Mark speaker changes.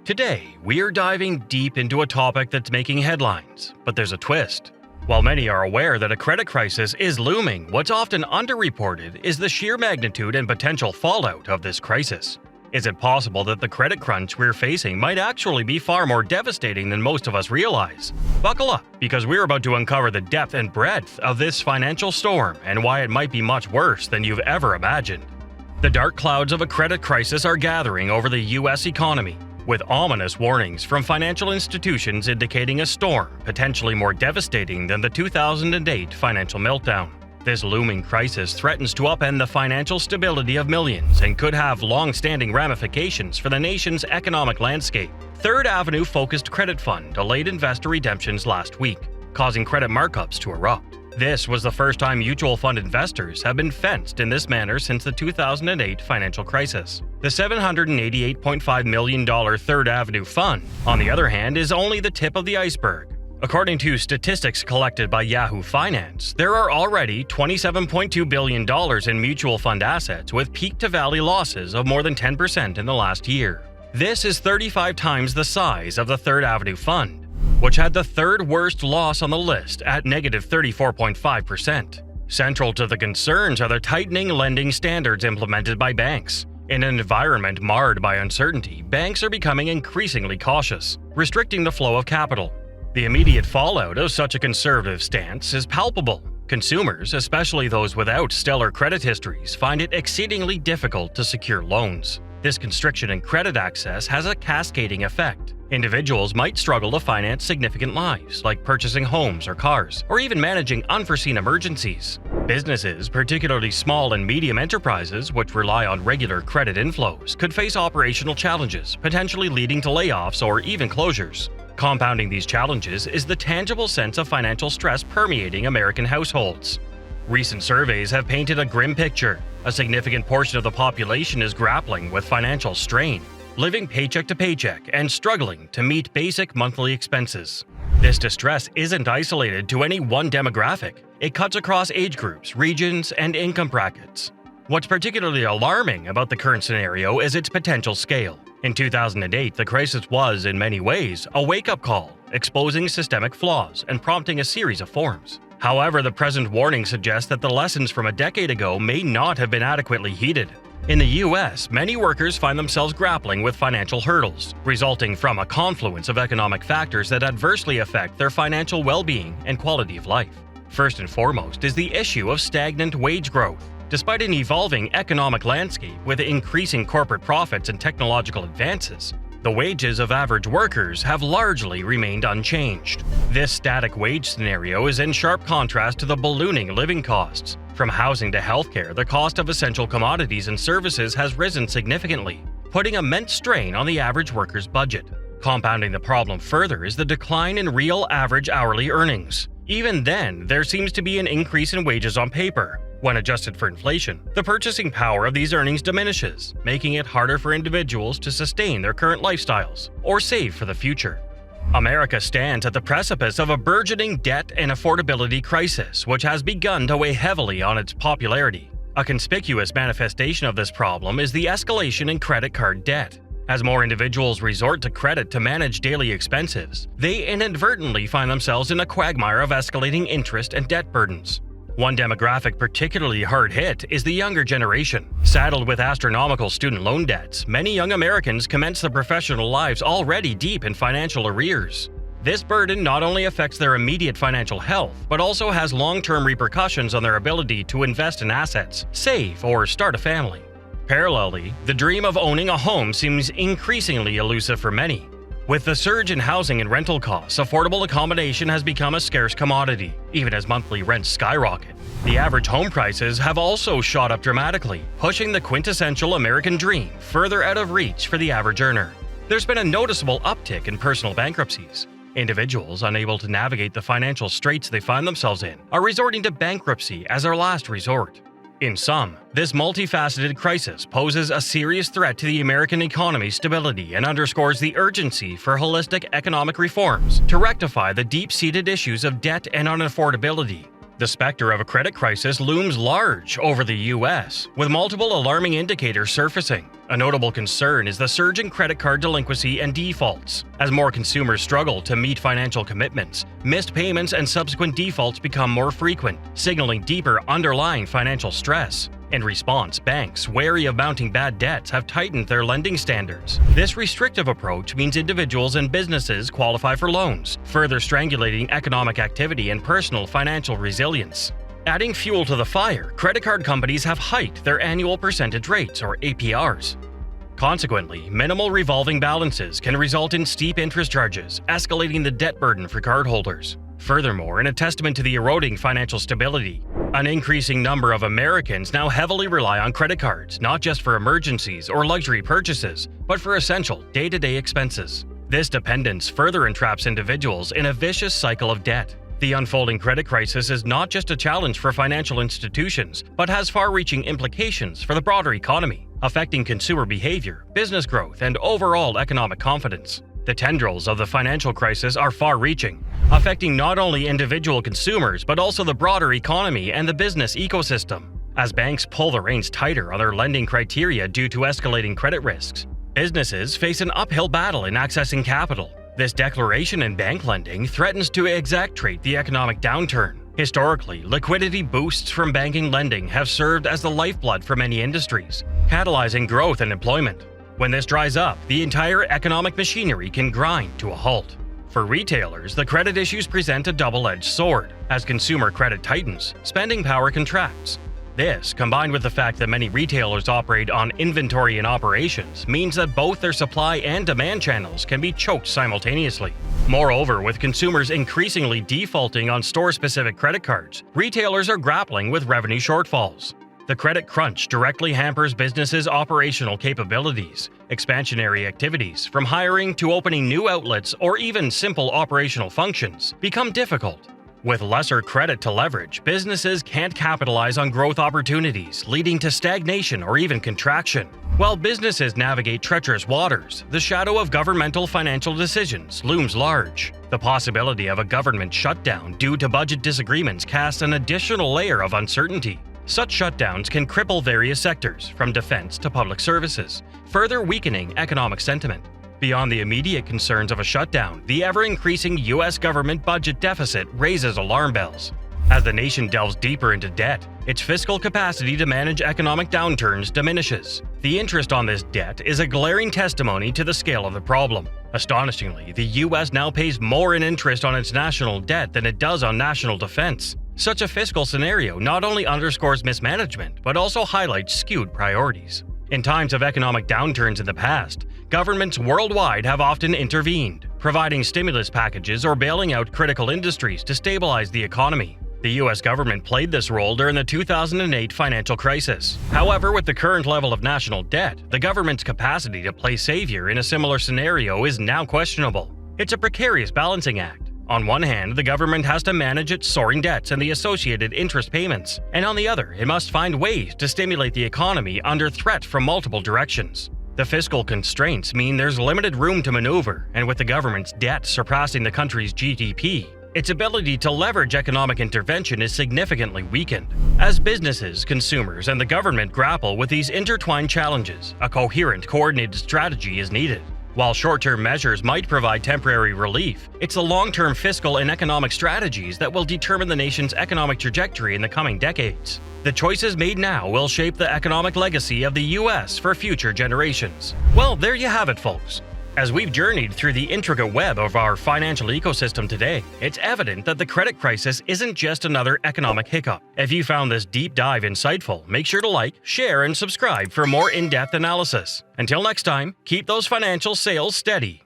Speaker 1: Today, we are diving deep into a topic that's making headlines, but there's a twist. While many are aware that a credit crisis is looming, what's often underreported is the sheer magnitude and potential fallout of this crisis. Is it possible that the credit crunch we're facing might actually be far more devastating than most of us realize? Buckle up, because we're about to uncover the depth and breadth of this financial storm and why it might be much worse than you've ever imagined. The dark clouds of a credit crisis are gathering over the U.S. economy, with ominous warnings from financial institutions indicating a storm potentially more devastating than the 2008 financial meltdown. This looming crisis threatens to upend the financial stability of millions and could have long-standing ramifications for the nation's economic landscape. Third Avenue-focused credit fund delayed investor redemptions last week, causing credit markups to erupt. This was the first time mutual fund investors have been fenced in this manner since the 2008 financial crisis. The $788.5 million Third Avenue Fund, on the other hand, is only the tip of the iceberg. According to statistics collected by Yahoo Finance, there are already $27.2 billion in mutual fund assets with peak-to-valley losses of more than 10% in the last year. This is 35 times the size of the Third Avenue Fund, which had the third worst loss on the list at negative 34.5%. Central to the concerns are the tightening lending standards implemented by banks. In an environment marred by uncertainty, banks are becoming increasingly cautious, restricting the flow of capital. The immediate fallout of such a conservative stance is palpable. Consumers, especially those without stellar credit histories, find it exceedingly difficult to secure loans. This constriction in credit access has a cascading effect. Individuals might struggle to finance significant lives, like purchasing homes or cars, or even managing unforeseen emergencies. Businesses, particularly small and medium enterprises which rely on regular credit inflows, could face operational challenges, potentially leading to layoffs or even closures. Compounding these challenges is the tangible sense of financial stress permeating American households. Recent surveys have painted a grim picture. A significant portion of the population is grappling with financial strain, living paycheck to paycheck and struggling to meet basic monthly expenses. This distress isn't isolated to any one demographic. It cuts across age groups, regions, and income brackets. What's particularly alarming about the current scenario is its potential scale. In 2008, the crisis was, in many ways, a wake-up call, exposing systemic flaws and prompting a series of reforms. However, the present warning suggests that the lessons from a decade ago may not have been adequately heeded. In the U.S., many workers find themselves grappling with financial hurdles, resulting from a confluence of economic factors that adversely affect their financial well-being and quality of life. First and foremost is the issue of stagnant wage growth. Despite an evolving economic landscape with increasing corporate profits and technological advances, the wages of average workers have largely remained unchanged. This static wage scenario is in sharp contrast to the ballooning living costs. From housing to healthcare, the cost of essential commodities and services has risen significantly, putting immense strain on the average worker's budget. Compounding the problem further is the decline in real average hourly earnings. Even then, there seems to be an increase in wages on paper. When adjusted for inflation, the purchasing power of these earnings diminishes, making it harder for individuals to sustain their current lifestyles or save for the future. America stands at the precipice of a burgeoning debt and affordability crisis, which has begun to weigh heavily on its popularity. A conspicuous manifestation of this problem is the escalation in credit card debt. As more individuals resort to credit to manage daily expenses, they inadvertently find themselves in a quagmire of escalating interest and debt burdens. One demographic particularly hard hit is the younger generation. Saddled with astronomical student loan debts, many young Americans commence their professional lives already deep in financial arrears. This burden not only affects their immediate financial health, but also has long-term repercussions on their ability to invest in assets, save, or start a family. Parallelly, the dream of owning a home seems increasingly elusive for many. With the surge in housing and rental costs, affordable accommodation has become a scarce commodity, even as monthly rents skyrocket. The average home prices have also shot up dramatically, pushing the quintessential American dream further out of reach for the average earner. There's been a noticeable uptick in personal bankruptcies. Individuals unable to navigate the financial straits they find themselves in are resorting to bankruptcy as their last resort. In sum, this multifaceted crisis poses a serious threat to the American economy's stability and underscores the urgency for holistic economic reforms to rectify the deep-seated issues of debt and unaffordability. The specter of a credit crisis looms large over the U.S., with multiple alarming indicators surfacing. A notable concern is the surge in credit card delinquency and defaults. As more consumers struggle to meet financial commitments, missed payments and subsequent defaults become more frequent, signaling deeper underlying financial stress. In response, banks, wary of mounting bad debts, have tightened their lending standards. This restrictive approach means individuals and businesses qualify for loans, further strangulating economic activity and personal financial resilience. Adding fuel to the fire, credit card companies have hiked their annual percentage rates, or APRs. Consequently, minimal revolving balances can result in steep interest charges, escalating the debt burden for cardholders. Furthermore, in a testament to the eroding financial stability, an increasing number of Americans now heavily rely on credit cards, not just for emergencies or luxury purchases, but for essential day-to-day expenses. This dependence further entraps individuals in a vicious cycle of debt. The unfolding credit crisis is not just a challenge for financial institutions, but has far-reaching implications for the broader economy, affecting consumer behavior, business growth, and overall economic confidence. The tendrils of the financial crisis are far-reaching, affecting not only individual consumers but also the broader economy and the business ecosystem. As banks pull the reins tighter on their lending criteria due to escalating credit risks, businesses face an uphill battle in accessing capital. This declaration in bank lending threatens to exacerbate the economic downturn. Historically, liquidity boosts from banking lending have served as the lifeblood for many industries, catalyzing growth and employment. When this dries up, the entire economic machinery can grind to a halt. For retailers, the credit issues present a double-edged sword. As consumer credit tightens, spending power contracts. This, combined with the fact that many retailers operate on inventory and operations, means that both their supply and demand channels can be choked simultaneously. Moreover, with consumers increasingly defaulting on store-specific credit cards, retailers are grappling with revenue shortfalls. The credit crunch directly hampers businesses' operational capabilities. Expansionary activities, from hiring to opening new outlets or even simple operational functions, become difficult. With lesser credit to leverage, businesses can't capitalize on growth opportunities, leading to stagnation or even contraction. While businesses navigate treacherous waters, the shadow of governmental financial decisions looms large. The possibility of a government shutdown due to budget disagreements casts an additional layer of uncertainty. Such shutdowns can cripple various sectors, from defense to public services, further weakening economic sentiment. Beyond the immediate concerns of a shutdown, the ever-increasing U.S. government budget deficit raises alarm bells. As the nation delves deeper into debt, its fiscal capacity to manage economic downturns diminishes. The interest on this debt is a glaring testimony to the scale of the problem. Astonishingly, the U.S. now pays more in interest on its national debt than it does on national defense. Such a fiscal scenario not only underscores mismanagement, but also highlights skewed priorities. In times of economic downturns in the past, governments worldwide have often intervened, providing stimulus packages or bailing out critical industries to stabilize the economy. The U.S. government played this role during the 2008 financial crisis. However, with the current level of national debt, the government's capacity to play savior in a similar scenario is now questionable. It's a precarious balancing act. On one hand, the government has to manage its soaring debts and the associated interest payments, and on the other, it must find ways to stimulate the economy under threat from multiple directions. The fiscal constraints mean there's limited room to maneuver, and with the government's debt surpassing the country's GDP, its ability to leverage economic intervention is significantly weakened. As businesses, consumers, and the government grapple with these intertwined challenges, a coherent, coordinated strategy is needed. While short-term measures might provide temporary relief, it's the long-term fiscal and economic strategies that will determine the nation's economic trajectory in the coming decades. The choices made now will shape the economic legacy of the U.S. for future generations. Well, there you have it, folks. As we've journeyed through the intricate web of our financial ecosystem today, it's evident that the credit crisis isn't just another economic hiccup. If you found this deep dive insightful, make sure to like, share, and subscribe for more in-depth analysis. Until next time, keep those financial sails steady.